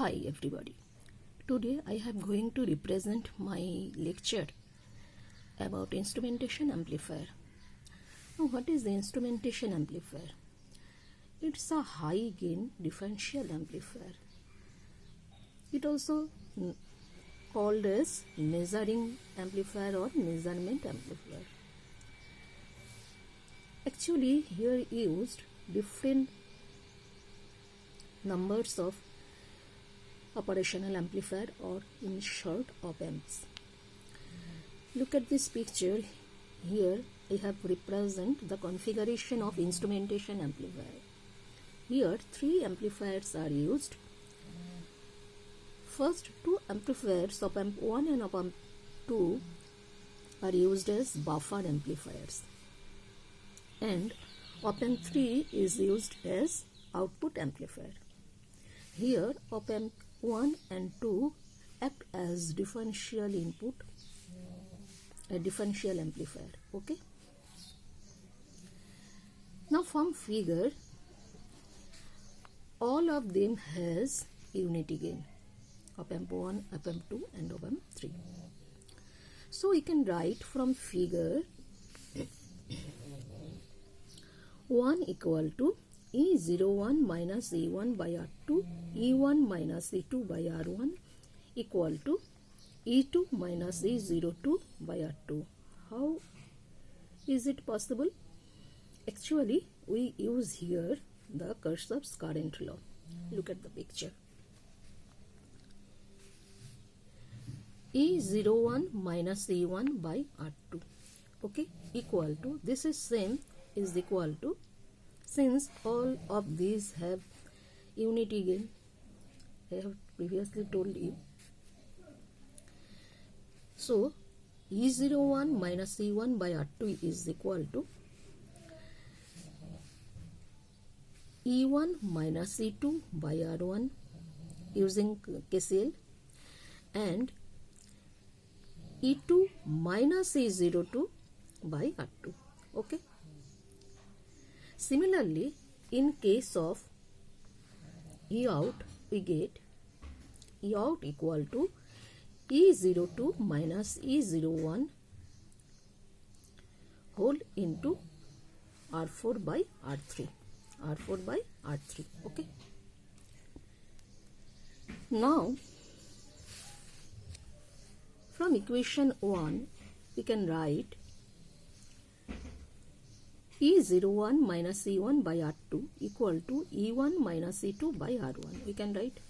Hi everybody. Today I am going to represent my lecture about instrumentation amplifier. Now what is the instrumentation amplifier? It's a high gain differential amplifier. It also called as measuring amplifier or measurement amplifier. Actually here used different numbers of operational amplifier or in short op-amps. Look at this picture. Here I have represent the configuration of instrumentation amplifier. Here three amplifiers are used. First two amplifiers, op-amp 1 and op-amp 2, are used as buffer amplifiers, and op-amp 3 is used as output amplifier. Here op-amp 1 and 2 act as differential input, a differential amplifier. Okay. Now from figure, all of them has unity gain, op-amp 1, op-amp 2 and op-amp 3. So we can write from figure 1 equal to E01 minus E1 by R2, E1 minus E2 by R1 equal to E2 minus E02 by R2. How is it possible? Actually, we use here the Kirchhoff's current law. Look at the picture. E01 minus E1 by R2, okay, equal to, this is same, is equal to, since all of these have unity gain, I have previously told you. So E01 minus E1 by R2 is equal to E1 minus E2 by R1 using KCL, and E2 minus E02 by R2. Okay. Similarly, in case of E out, we get E out equal to E02 minus E01 whole into R4 by R3. R4 by R3. Okay. Now, from equation 1, we can write E01 minus E1 by R2 equal to E1 minus E2 by R1. We can write,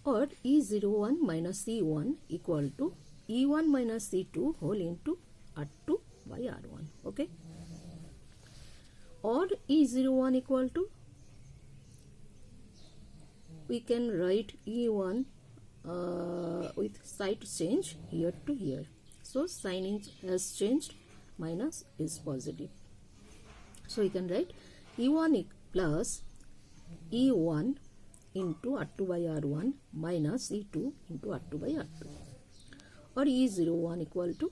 or E01 minus E1 equal to E1 minus E2 whole into R2 by R1. Okay. Or E01 equal to, we can write E1 with side change here to here. So sign has changed, minus is positive. So we can write E1 plus E1 into R2 by R1 minus E2 into R2 by R2. Or E01 equal to,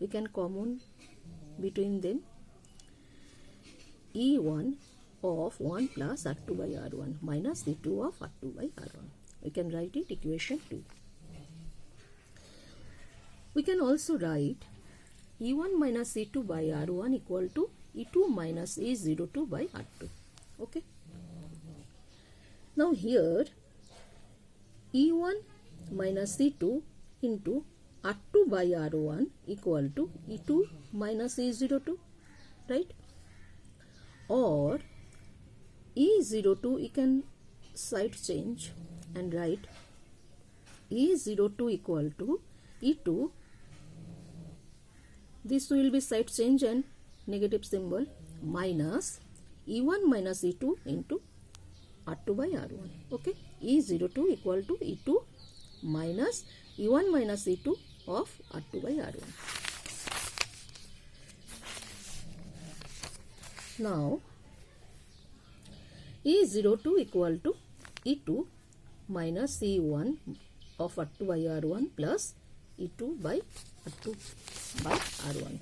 we can common between them, E1 of 1 plus R2 by R1 minus E2 of R2 by R1. We can write it equation 2. We can also write E1 minus E2 by R1 equal to E2 minus E02 by R2. Okay. Now here E1 minus E2 into R2 by R1 equal to E2 minus E02, right? Or E02, you can side change and write E02 equal to E2. This will be side change and negative symbol, minus E1 minus E2 into R2 by R1. Okay. E02 equal to E2 minus E1 minus E2 of R2 by R1. Now E02 equal to E2 minus E1 of R2 by R1 plus E2 by R2 by R1.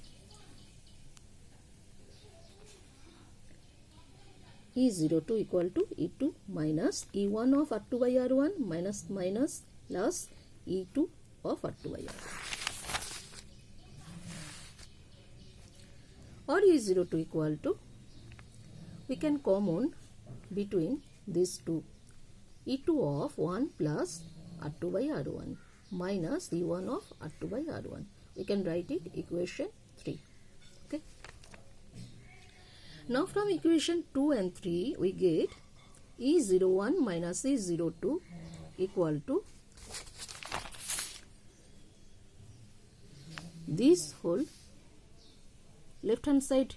E02 equal to E2 minus E1 of R2 by R1 minus plus E2 of R2 by R1. Or E02 equal to, we can common between these two, E2 of 1 plus R2 by R1 minus E1 of R2 by R1. We can write it equation 3. Okay. Now from equation 2 and 3 we get E01 minus E02 equal to this whole left hand side,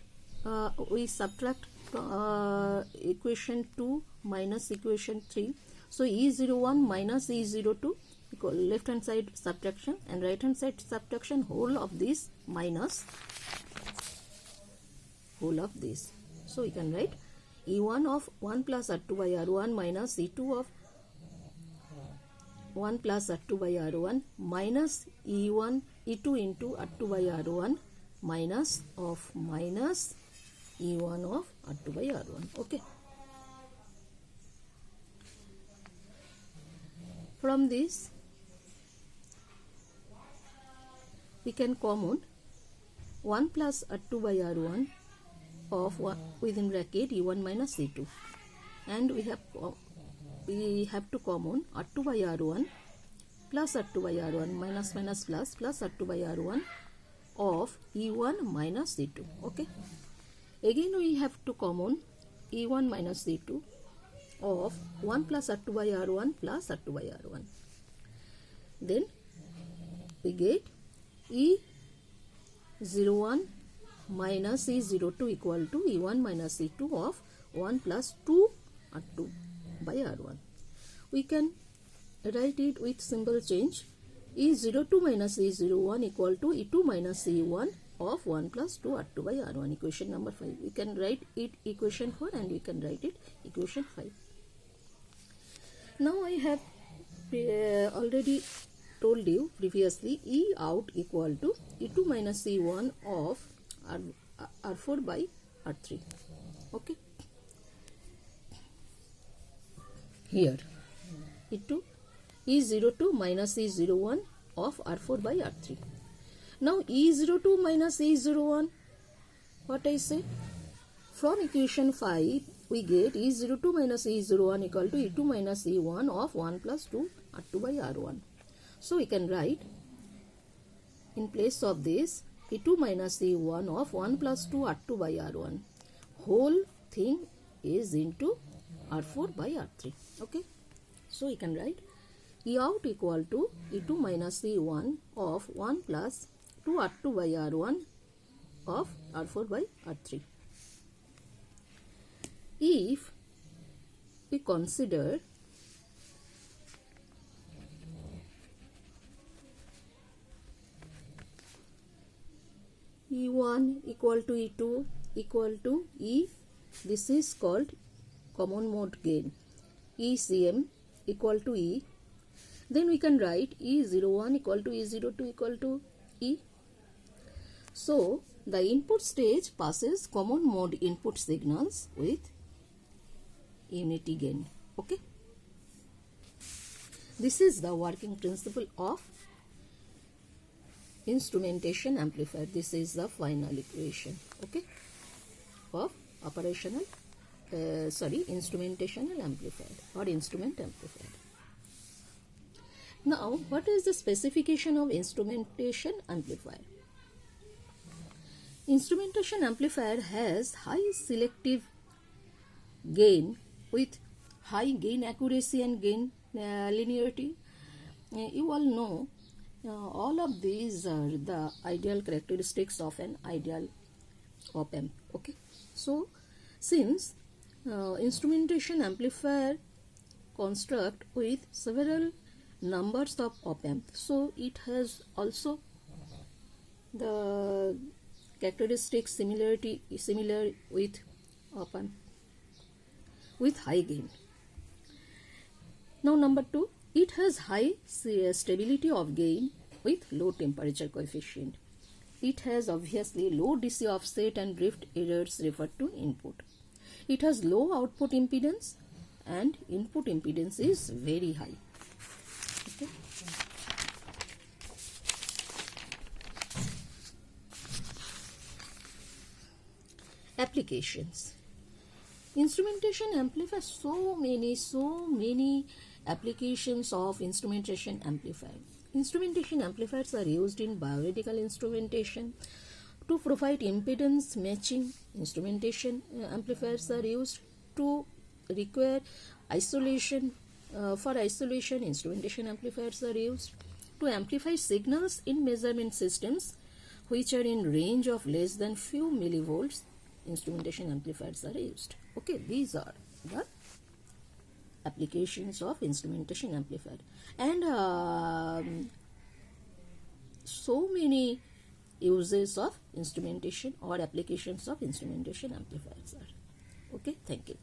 we subtract equation 2 minus equation 3. So E01 minus E02 equal left hand side subtraction and right hand side subtraction, whole of this minus whole of this. So we can write E1 of 1 plus R2 by R1 minus E2 of 1 plus R2 by R1 minus E2 into R2 by R1 minus E1 of R2 by R1. Okay. From this we can common 1 plus R2 by R1 of 1 within bracket E1 minus E2, and we have to common R2 by R1 plus R2 by R1 minus plus R2 by R1 of E1 minus E2. Okay. Again we have to common E1 minus E2 of 1 plus R2 by R1 plus R2 by R1. Then we get E01 minus E02 equal to E1 minus E2 of 1 plus 2 R2 by R1. We can write it with symbol change. E02 minus E01 equal to E2 minus E1 of 1 plus 2 R2 by R1. Equation number 5. We can write it equation 4 and we can write it equation 5. Now I have already told you previously, E out equal to E2 minus E1 of R4 by R3. Okay. Here E02 minus E01 of R4 by R3. Now E02 minus E01, what I say? From equation 5 we get E02 minus E01 equal to E2 minus E1 of 1 plus 2 R2 by R1. So we can write in place of this E2 minus E1 of 1 plus 2 R2 by R1. Whole thing is into R4 by R3. Okay. So we can write E out equal to E2 minus E1 of 1 plus 2 R2 by R1 of R4 by R3. If we consider E1 equal to E2 equal to E, this is called common mode gain, ECM equal to E, then we can write E01 equal to E02 equal to E. So the input stage passes common mode input signals with unity gain. Okay. This is the working principle of instrumentation amplifier. This is the final equation. Okay. Of operational instrumentational amplifier or instrument amplifier. Now what is the specification of instrumentation amplifier? Instrumentation amplifier has high selective gain with high gain accuracy and gain linearity. You all know all of these are the ideal characteristics of an ideal op-amp. Okay. So since instrumentation amplifier construct with several numbers of op-amp, so it has also the characteristics similar with op-amp with high gain. Now number 2, it has high stability of gain with low temperature coefficient. It has obviously low DC offset and drift errors referred to input. It has low output impedance and input impedance is very high. Okay. Applications. Instrumentation amplifier, so many applications of instrumentation amplifier. Instrumentation amplifiers are used in biomedical instrumentation to provide impedance matching. Instrumentation amplifiers are used to require isolation. For isolation, instrumentation amplifiers are used to amplify signals in measurement systems which are in range of less than few millivolts. Instrumentation amplifiers are used. Okay, these are the applications of instrumentation amplifier, and so many uses of instrumentation or applications of instrumentation amplifiers are. Okay, thank you.